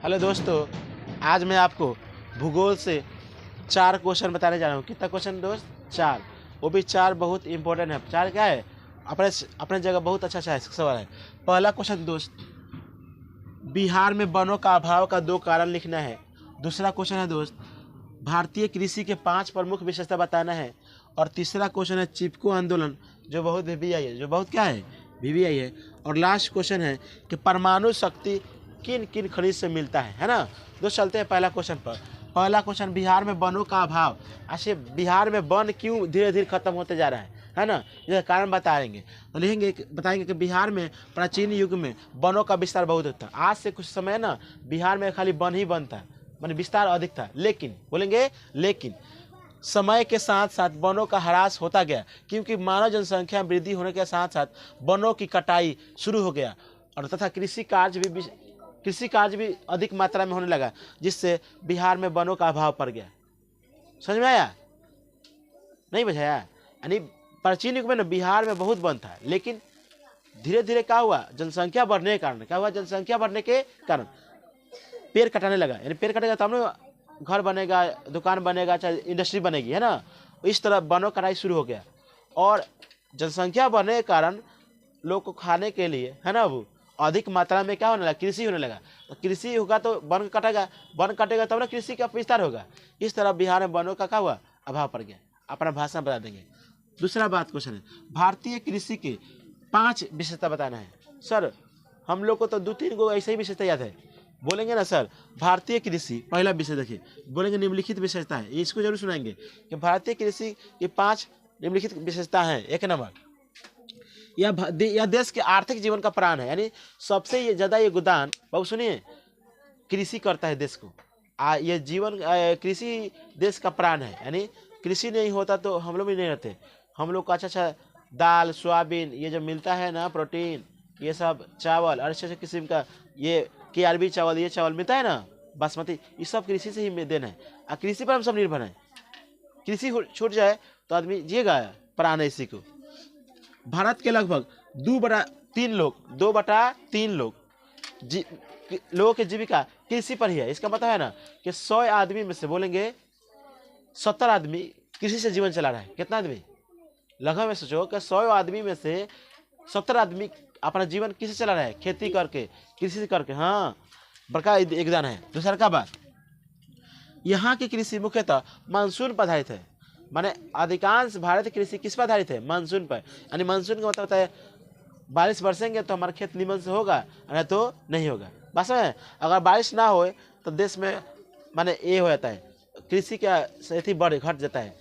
Hello दोस्तों, आज मैं आपको भूगोल से 4 क्वेश्चन बताने जा रहा हूँ। कितना क्वेश्चन दोस्त? 4। वो भी 4 बहुत इंपॉर्टेंट है। 4 क्या है? अपने अपने जगह बहुत अच्छा सवाल है। पहला क्वेश्चन दोस्त, बिहार में वनों का अभाव का 2 कारण लिखना है। दूसरा क्वेश्चन है दोस्त, भारतीय कृषि के 5 प्रमुख विशेषता बताना है। और तीसरा क्वेश्चन है चिपको आंदोलन, जो बहुत वीवीआई है, जो बहुत क्या है? वीवीआई है। और लास्ट क्वेश्चन है कि परमाणु शक्ति किन किन खनिज से मिलता है ना दोस्त। चलते हैं पहला क्वेश्चन पर। पहला क्वेश्चन, बिहार में वनों का अभाव। ऐसे बिहार में वन क्यों धीरे धीरे खत्म होते जा रहा है ना, इसका कारण बताएंगे। तो लिखेंगे, बताएंगे कि बिहार में प्राचीन युग में वनों का विस्तार बहुत होता है। आज से कुछ समय ना बिहार में खाली वन ही वन था, माने विस्तार अधिक था। लेकिन बोलेंगे लेकिन समय के साथ साथ वनों का ह्रास होता गया, क्योंकि मानव जनसंख्या वृद्धि होने के साथ साथ वनों की कटाई शुरू हो गया और तथा कृषि कार्य भी अधिक मात्रा में होने लगा, जिससे बिहार में वनों का अभाव पड़ गया। समझ में आया? नहीं बुझाया? यानी प्राचीन युग में ना बिहार में बहुत वन था, लेकिन धीरे धीरे क्या हुआ? जनसंख्या बढ़ने के कारण क्या हुआ? जनसंख्या बढ़ने के कारण पेड़ कटाने लगा। यानी पेड़ कटेगा तब ना घर बनेगा, दुकान बनेगा, चाहे इंडस्ट्री बनेगी, है ना। इस तरह वनों कटाई शुरू हो गया और जनसंख्या बढ़ने के कारण लोग को खाने के लिए, है ना, वो अधिक मात्रा में क्या होने लगा? कृषि होने लगा। तो कृषि होगा तो वन कटेगा, वन कटेगा तब ना कृषि का विस्तार होगा। इस तरह बिहार में वनों का क्या हुआ? अभाव पड़ गया। अपना भाषा बता देंगे। दूसरा बात क्वेश्चन है, भारतीय कृषि के 5 विशेषता बताना है। सर हम लोग को तो 2-3 गो ऐसे ही विशेषता याद है। बोलेंगे ना सर, भारतीय कृषि पहला विषय देखिए, बोलेंगे निम्नलिखित विशेषता है, इसको जरूर सुनाएंगे कि भारतीय कृषि की 5 निम्नलिखित विशेषता है। 1 नंबर, यह देश के आर्थिक जीवन का प्राण है। यानी सबसे ज़्यादा योगदान, बहुत सुनिए, कृषि करता है देश को। ये जीवन कृषि देश का प्राण है। यानी कृषि नहीं होता तो हम लोग भी नहीं रहते। हम लोग को अच्छा दाल, सोयाबीन, ये जो मिलता है ना, प्रोटीन, ये सब चावल, अच्छे किस्म का ये KRB चावल, ये चावल मिलता है ना, बासमती, ये सब कृषि से ही देना है। और कृषि पर हम सब निर्भर हैं। कृषि छूट जाए तो आदमी जिएगा? प्राण है इसी को। भारत के लगभग 2/3 लोगों की जीविका कृषि पर ही है। इसका मतलब है ना कि 100 आदमी में से बोलेंगे 70 आदमी कृषि से जीवन चला रहा है। कितना आदमी? लगभग में सोचो कि 100 आदमी में से 70 आदमी अपना जीवन किससे चला रहा है? खेती करके, कृषि करके। हाँ, बड़का योगदान है। दूसरा का बात, यहाँ की कृषि मुख्यतः मानसून पर आधारित है। माने अधिकांश भारत की कृषि किस पर आधारित है? मानसून पर। यानी मानसून का मतलब होता है बारिश बरसेंगे तो हमारा खेत निमन से होगा, नहीं तो नहीं होगा। बस में अगर बारिश ना हो तो देश में माने ये हो जाता है, कृषि का खेती घट जाता है,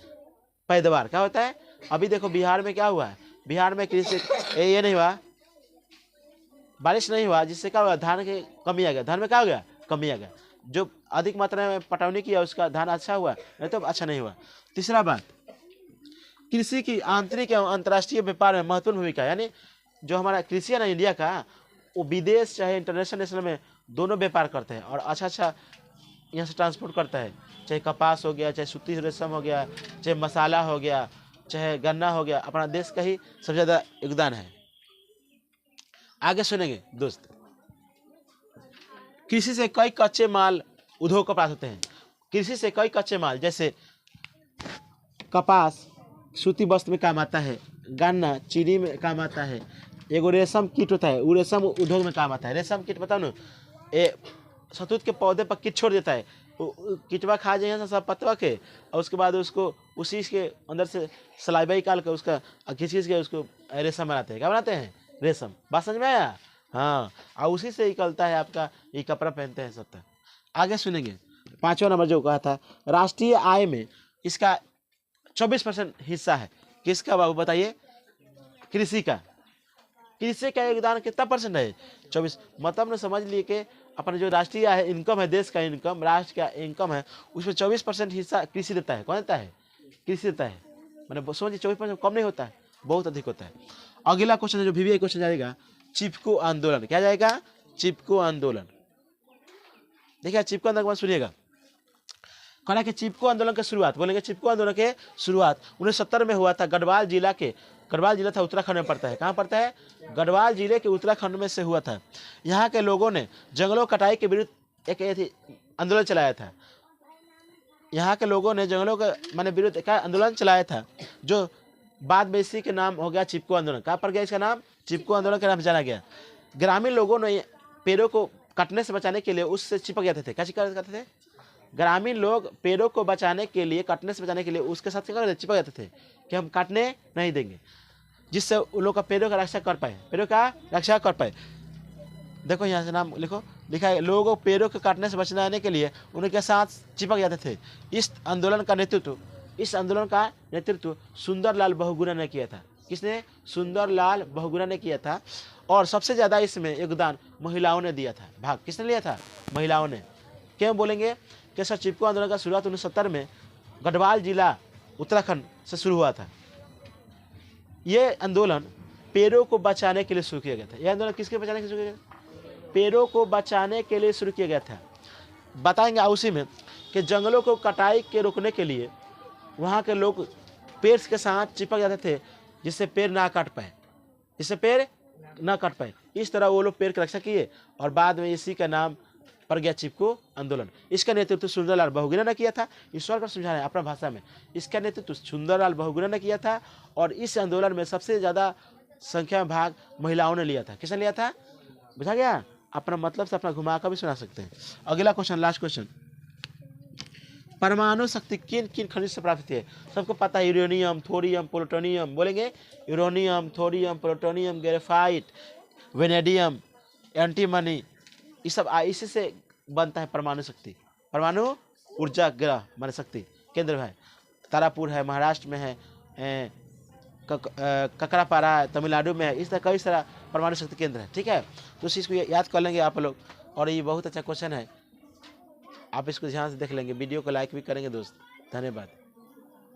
पैदावार क्या होता है। अभी देखो बिहार में क्या हुआ है, बिहार में कृषि ये नहीं हुआ, बारिश नहीं हुआ, जिससे क्या हुआ? धान की कमी आ गया। धान में क्या हो गया? कमी आ गया। जो अधिक मात्रा में पटौनी किया उसका धान अच्छा हुआ, नहीं तो अच्छा नहीं हुआ। तीसरा बात, कृषि की आंतरिक एवं अंतर्राष्ट्रीय व्यापार में महत्वपूर्ण भूमिका। यानी जो हमारा कृषि है ना इंडिया का, वो विदेश चाहे इंटरनेशनल में दोनों व्यापार करते हैं और अच्छा यहाँ से ट्रांसपोर्ट करता है। चाहे कपास हो गया, चाहे सूती रेशम हो गया, चाहे मसाला हो गया, चाहे गन्ना हो गया, अपना देश का ही सबसे ज़्यादा योगदान है। आगे सुनेंगे दोस्त, कृषि से कई कच्चे माल उद्योग को प्राप्त होते हैं। कृषि से कई कच्चे माल जैसे कपास सूती वस्त्र में काम आता है, गन्ना चीनी में काम आता है, एगो रेशम कीट होता है, वो रेशम उद्योग में काम आता है। रेशम कीट बताओ ना, ये शहतूत के पौधे पर कीट छोड़ देता है, कीटवा खा जाए सब पतवा के, और उसके बाद उसको उसी के अंदर से सलाइबा निकाल कर उसका खींच के उसको रेशम बनाते हैं। क्या बनाते हैं? रेशम। बात समझ में आया? हाँ, और उसी से निकलता है आपका ये कपड़ा पहनते हैं सब तक। आगे सुनेंगे 5वां नंबर जो कहा था, राष्ट्रीय आय में इसका 24% हिस्सा है। किसका बाबू बताइए? कृषि का। कृषि का योगदान कितना परसेंट है? 24। मतलब ने समझ लिए कि अपना जो राष्ट्रीय आय इनकम है, देश का इनकम, राष्ट्र का इनकम है, उसमें 24% हिस्सा कृषि देता है। कौन देता है? कृषि देता है। मैंने समझिए 24% कम नहीं होता है, बहुत अधिक होता है। अगला क्वेश्चन है जो VVI क्वेश्चन जाएगा, चिपको आंदोलन। क्या जाएगा? चिपको आंदोलन। देखिए चिपको आंदोलन सुनिएगा। कहना कि चिपको आंदोलन की शुरुआत, बोलेंगे चिपको आंदोलन के शुरुआत 1970 में हुआ था। गढ़वाल जिला था, उत्तराखंड में पड़ता है। कहाँ पड़ता है? गढ़वाल जिले के उत्तराखंड में से हुआ था। यहाँ के लोगों ने जंगलों कटाई के विरुद्ध एक ये थी आंदोलन चलाया था। यहाँ के लोगों ने जंगलों के माने विरुद्ध का आंदोलन चलाया था, जो बाद में इसी के नाम हो गया चिपको आंदोलन। कहाँ पर गया इसका नाम? चिपको आंदोलन के नाम से जाना गया। ग्रामीण लोगों ने पेड़ों को कटने से बचाने के लिए उससे चिपक जाते थे। क्या करते थे? ग्रामीण लोग पेड़ों को बचाने के लिए, कटने से बचाने के लिए उसके साथ क्या करते थे? चिपक जाते थे कि हम काटने नहीं देंगे, जिससे उन लोग का पेड़ों का रक्षा कर पाए, पेड़ों का रक्षा कर पाए। देखो यहाँ से नाम लिखो, लिखा है लोगों को पेड़ों के काटने से बचाने के लिए उनके साथ चिपक जाते थे। इस आंदोलन का नेतृत्व सुंदरलाल बहुगुणा ने किया था। किसने? सुंदरलाल बहुगुणा ने किया था। और सबसे ज़्यादा इसमें योगदान महिलाओं ने दिया था। भाग किसने लिया था? महिलाओं ने। क्यों बोलेंगे कि सर चिपको आंदोलन का शुरुआत 1970 में गढ़वाल जिला उत्तराखंड से शुरू हुआ था। ये आंदोलन पेड़ों को बचाने के लिए शुरू किया गया था। यह आंदोलन किसके बचाने के लिए शुरू किया गया? पेड़ों को बचाने के लिए शुरू किया गया था। बताएंगे उसी में कि जंगलों को कटाई के रोकने के लिए वहाँ के लोग पेड़ के साथ चिपक जाते थे, जिससे पेड़ ना काट पाए, इस तरह वो लोग पेड़ की रक्षा किए और बाद में इसी का नाम पड़ गया चिपको आंदोलन। इसका नेतृत्व सुंदरलाल बहुगुणा ने किया था। ईश्वर का समझाना है अपना भाषा में। इसका नेतृत्व सुंदरलाल बहुगुणा ने किया था और इस आंदोलन में सबसे ज़्यादा संख्या में भाग महिलाओं ने लिया था। किसने लिया था? बुझा गया? अपना मतलब से अपना घुमा कर भी सुना सकते हैं। अगला क्वेश्चन, लास्ट क्वेश्चन, परमाणु शक्ति किन किन खनिज से प्राप्त है? सबको पता है, यूरेनियम, थोरियम, प्लूटोनियम। बोलेंगे uranium, thorium, plutonium, graphite, vanadium, antimony, ये सब इसी से बनता है परमाणु शक्ति। परमाणु ऊर्जा ग्रह मान शक्ति केंद्र है, तारापुर है, महाराष्ट्र में है, ककरापारा है, तमिलनाडु में है। इस तरह कई सारा परमाणु शक्ति केंद्र है। ठीक है, तो इस चीज़ को याद कर लेंगे आप लोग। और ये बहुत अच्छा क्वेश्चन है, आप इसको ध्यान से देख लेंगे। वीडियो को लाइक भी करेंगे दोस्त। धन्यवाद।